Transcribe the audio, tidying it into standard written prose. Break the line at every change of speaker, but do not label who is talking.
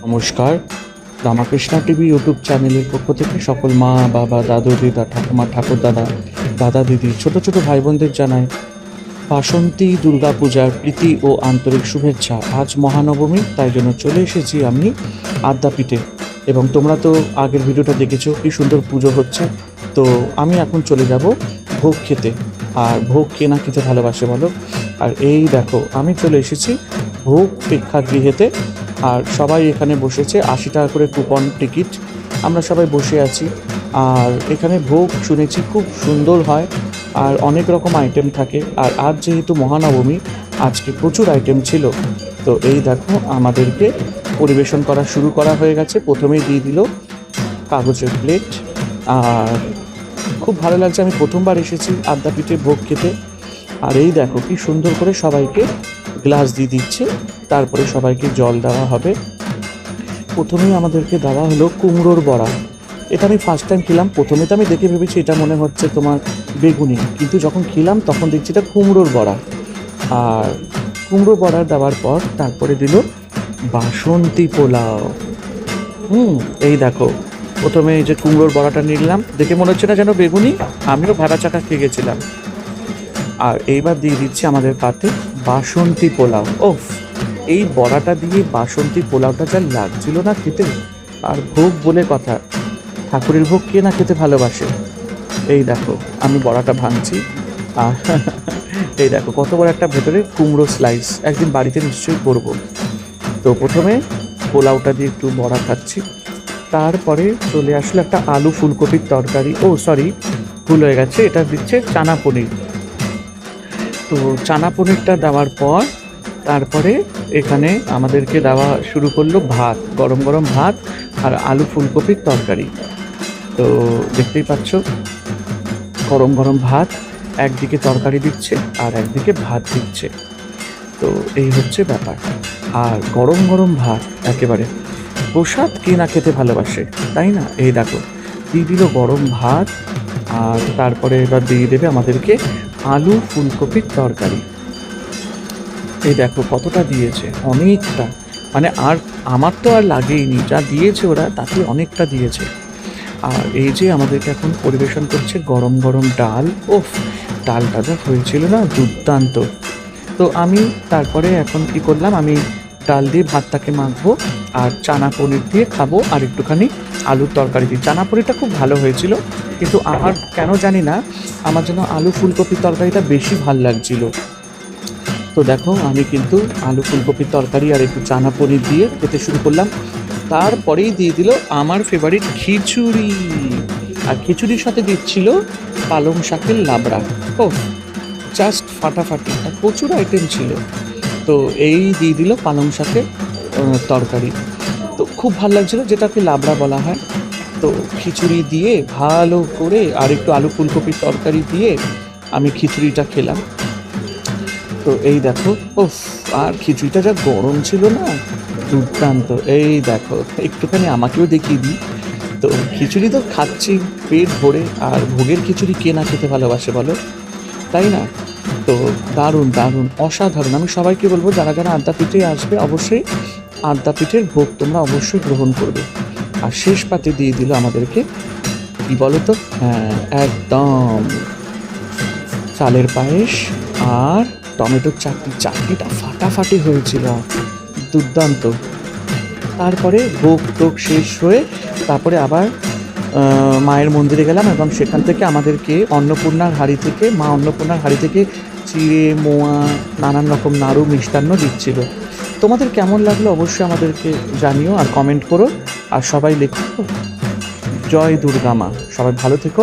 নমস্কার। Ramakrishna TV YouTube চ্যানেলের পক্ষ থেকে সকল মা বাবা দাদু দিদা ঠাকুমা ঠাকুর দাদা দাদা দিদি ছোট ছোট ভাই বোনদের জানাই বাসন্তী দুর্গাপূজার প্রীতি ও আন্তরিক শুভেচ্ছা। আজ মহানবমী, তাই জন্য চলে এসেছি আমি আদ্যাপীঠে। এবং তোমরা তো আগের ভিডিওটা দেখেছো কি সুন্দর পুজো হচ্ছে। তো আমি এখন চলে যাব ভোগ খেতে। আর ভোগ কে না খেতে ভালোবাসে বলো। আর এই দেখো আমি চলে এসেছি ভোগ প্রেক্ষাগৃহেতে। আর সবাই এখানে বসেছে, 80 টাকা করে কুপন টিকিট। আমরা সবাই বসে আছি। আর এখানে ভোগ শুনেছি খুব সুন্দর হয় আর অনেক রকম আইটেম থাকে। আর আজ যেহেতু মহানবমী, আজকে প্রচুর আইটেম ছিল। তো এই দেখো আমাদেরকে পরিবেশন করা শুরু করা হয়ে গেছে। প্রথমেই দিয়ে দিল কাগজের প্লেট। আর খুব ভালো লাগছে, আমি প্রথমবার এসেছি আদ্যাপীঠে ভোগ খেতে। আর এই দেখো কি সুন্দর করে সবাইকে গ্লাস দিয়ে দিচ্ছে, তারপরে সবাইকে জল দেওয়া হবে। প্রথমেই আমাদেরকে দেওয়া হলো কুমড়োর বড়া। এটা আমি ফার্স্ট টাইম খেলাম। প্রথমে তো আমি দেখে ভেবেছি এটা মনে হচ্ছে তোমার বেগুনি, কিন্তু যখন খেলাম তখন দেখছি এটা কুমড়োর বড়া। আর কুমড়ো বড়া দেওয়ার পর তারপরে দিল বাসন্তী পোলাও। এই দেখো প্রথমে এই যে কুমড়োর বড়াটা নিলাম, দেখে মনে হচ্ছে না যেন বেগুনি, আমিও ভাড়া চাকা খেয়ে গেছিলাম। আর এইবার দিয়ে দিচ্ছি আমাদের পাতে বাসন্তী পোলাও। ওফ, এই বড়াটা দিয়ে বাসন্তী পোলাওটা যা লাগছিল না খেতে। আর ভোগ বলে কথা, ঠাকুরের ভোগ কে না খেতে ভালোবাসে। এই দেখো আমি বড়াটা ভাঙছি। আর এই দেখো কত বড় একটা ভেতরে কুমড়ো স্লাইস, একদিন বাড়িতে নিশ্চয়ই করবো। তো প্রথমে পোলাওটা দিয়ে একটু বড়া খাচ্ছি। তারপরে চলে আসলো একটা আলু ফুলকপির তরকারি। ও সরি, ভুল হয়ে গেছে, এটা দিচ্ছে চানা পনির। তো চানা পনিরটা দেওয়ার পর তারপরে এখানে আমাদেরকে দেওয়া শুরু করলো ভাত, গরম গরম ভাত আর আলু ফুলকপির তরকারি। তো দেখতেই পাচ্ছ গরম গরম ভাত, একদিকে তরকারি দিচ্ছে আর একদিকে ভাত দিচ্ছে। তো এই হচ্ছে ব্যাপার। আর গরম গরম ভাত একেবারে প্রসাদ কে না খেতে ভালোবাসে, তাই না? এই দেখো দিয়ে দিল গরম ভাত। আর তারপরে এবার দিয়ে দেবে আমাদেরকে আলু ফুলকপির তরকারি। এই দেখো কতটা দিয়েছে, অনেকটা। মানে আর আমার তো আর লাগেইনি, যা দিয়েছে ওরা তাতে অনেকটা দিয়েছে। আর এই যে আমাদেরকে এখন পরিবেশন করছে গরম গরম ডাল। ওফ, ডালটা যা হয়েছিল না, দুর্দান্ত। তো আমি তারপরে এখন কি করলাম, আমি ডাল দিয়ে ভাতটাকে মাখবো আর চানা পনির দিয়ে খাবো আর একটুখানি আলুর তরকারি দিয়ে। চানা পনিরটা খুব ভালো হয়েছিল, কিন্তু আমার কেন জানি না আমার যেন আলু ফুলকপির তরকারিটা বেশি ভাল লাগছিল। তো দেখো আমি কিন্তু আলু ফুলকপির তরকারি আর একটু চানা পনির দিয়ে খেতে শুরু করলাম। তারপরেই দিয়ে দিল আমার ফেভারিট খিচুড়ি। আর খিচুড়ির সাথে দিচ্ছিল পালং শাকের লাবড়া। ও জাস্ট ফাটাফাটি, আর প্রচুর আইটেম ছিল। তো এই দিয়ে দিল পালং শাকের তরকারি। তো খুব ভালো লাগছিলো, যেটাকে লাবড়া বলা হয়। তো খিচুড়ি দিয়ে ভালো করে আর একটু আলু ফুলকপির তরকারি দিয়ে আমি খিচুড়িটা খেলাম। তো এই দেখো, ওফ, আর খিচুড়িটা যা গরম ছিল না, দুর্দান্ত। এই দেখো একটুখানি আমাকেও দেখিয়ে দিই। তো খিচুড়ি তো খাচ্ছি পেট ভরে, আর ভোগের খিচুড়ি কে না খেতে ভালোবাসে বলো, তাই না? তো দারুণ দারুণ অসাধারণ। আমি সবাইকে বলবো যারা যারা আদ্যাপীঠে আসবে অবশ্যই আদ্যাপীঠের ভোগ তোমরা অবশ্যই গ্রহণ করবে। আর শেষ পাতে দিয়ে দিল আমাদেরকে কি বলো তো, হ্যাঁ একদম চালের পায়েস আর টমেটোর চাটনি। চাটনিটা ফাটাফাটি হয়েছিল, দুর্দান্ত। তারপরে ভোগ টোগ শেষ হয়ে তারপরে আবার মায়ের মন্দিরে গেলাম এবং সেখান থেকে আমাদেরকে অন্নপূর্ণার হাঁড়ি থেকে চিড়ে মোয়া নানান রকম নাড়ু মিষ্টান্ন দিচ্ছিল। তোমাদের কেমন লাগলো অবশ্যই আমাদেরকে জানিও আর কমেন্ট করো। আর সবাই লেখো জয় দুর্গা মা। সবাই ভালো থেকো।